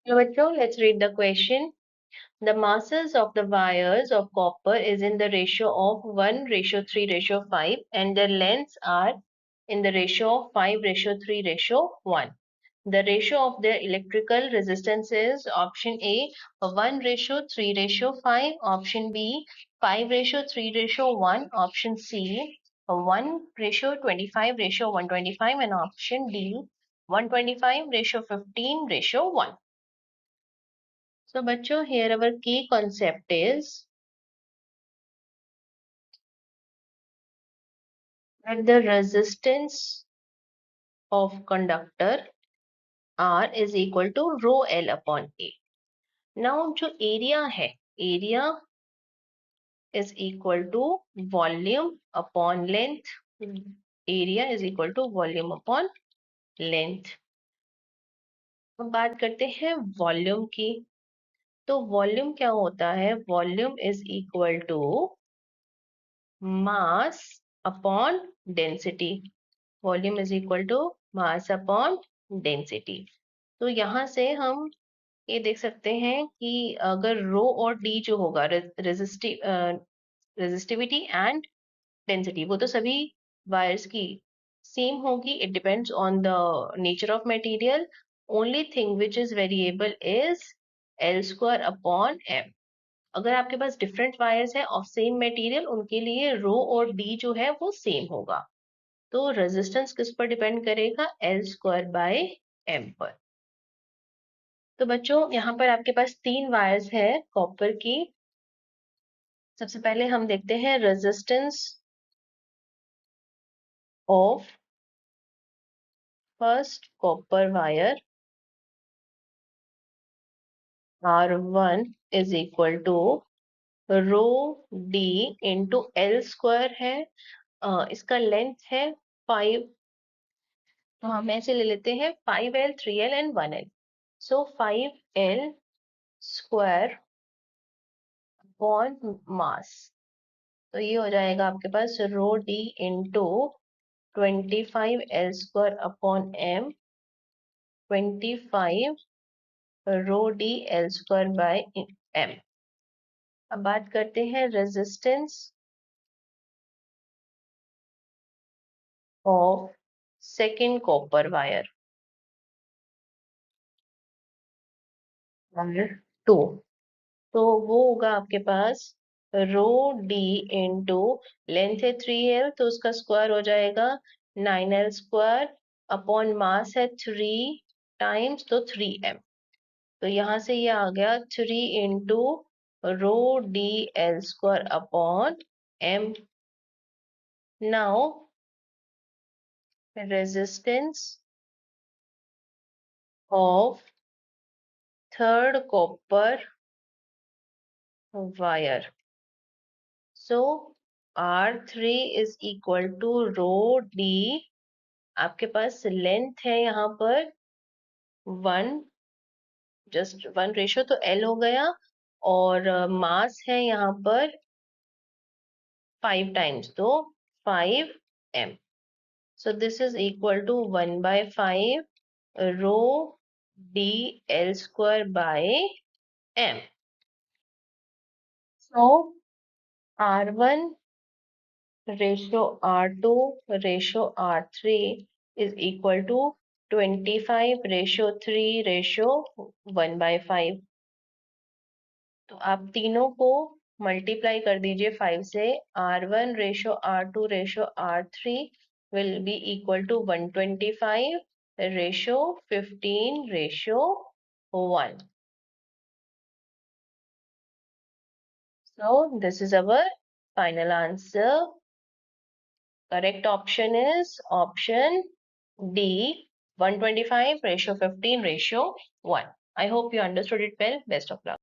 So, let's read the question. The masses of the wires of copper is in the ratio of 1:3:5 and their lengths are in the ratio of 5:3:1. The ratio of their electrical resistance is option A 1:3:5, option B 5:3:1, option C 1:25:125 and option D 125:15:1. So bachcho, here our key concept is that the resistance of conductor R is equal to rho L upon A. Now जो area है, area is equal to volume upon length. Area is equal to volume upon length. अब बात करते हैं volume की. तो volume क्या होता है? Volume is equal to mass upon density. Volume is equal to mass upon density. तो यहाँ से हम ये देख सकते हैं कि अगर रो और डी जो होगा रेजिस्टिविटी एंड डेंसिटी, वो तो सभी वायर्स की सेम होगी. It depends on the nature of material. Only thing which is variable is L square upon M. अगर आपके पास डिफरेंट वायर्स है ऑफ सेम मटेरियल, उनके लिए रो और डी जो है वो सेम होगा. तो रेजिस्टेंस किस पर डिपेंड करेगा? एल स्क्वायर बाय एम पर. तो बच्चों यहाँ पर आपके पास 3 वायर्स है कॉपर की. सबसे पहले हम देखते हैं resistance of first copper wire R1 is equal to rho D into L square है. इसका लेंथ है 5. तो हम ऐसे ले लेते हैं 5L 3L and 1L. So 5L square upon mass. तो ये हो जाएगा आपके पास rho D into 25L square upon m, 25 rho D L square by m. अब बात करते हैं resistance of second copper wire R2. तो वो होगा आपके पास रो डी इंटू लेंथ है 3L, तो उसका स्क्वायर हो जाएगा 9L स्क्वायर अपॉन मास है 3 टाइम्स, तो 3m. तो यहाँ से ये आ गया 3 into rho D L square upon m. Now resistance of third copper wire. So R3 is equal to rho D. आपके पास लेंथ है यहाँ पर 1, जस्ट 1 रेशियो, तो L हो गया. और मास है यहाँ पर 5 टाइम्स, तो 5m. So this is equal to 1/5 rho D L square by m. So R1 ratio R2 ratio R3 is equal to 25:3:1/5. तो आप तीनों को मल्टीप्लाई कर दीजिए 5 से. R1 ratio R2 ratio R3 will be equal to 125:15:1. So this is our final answer. Correct option is option D, 125:15:1. I hope you understood it well. Best of luck.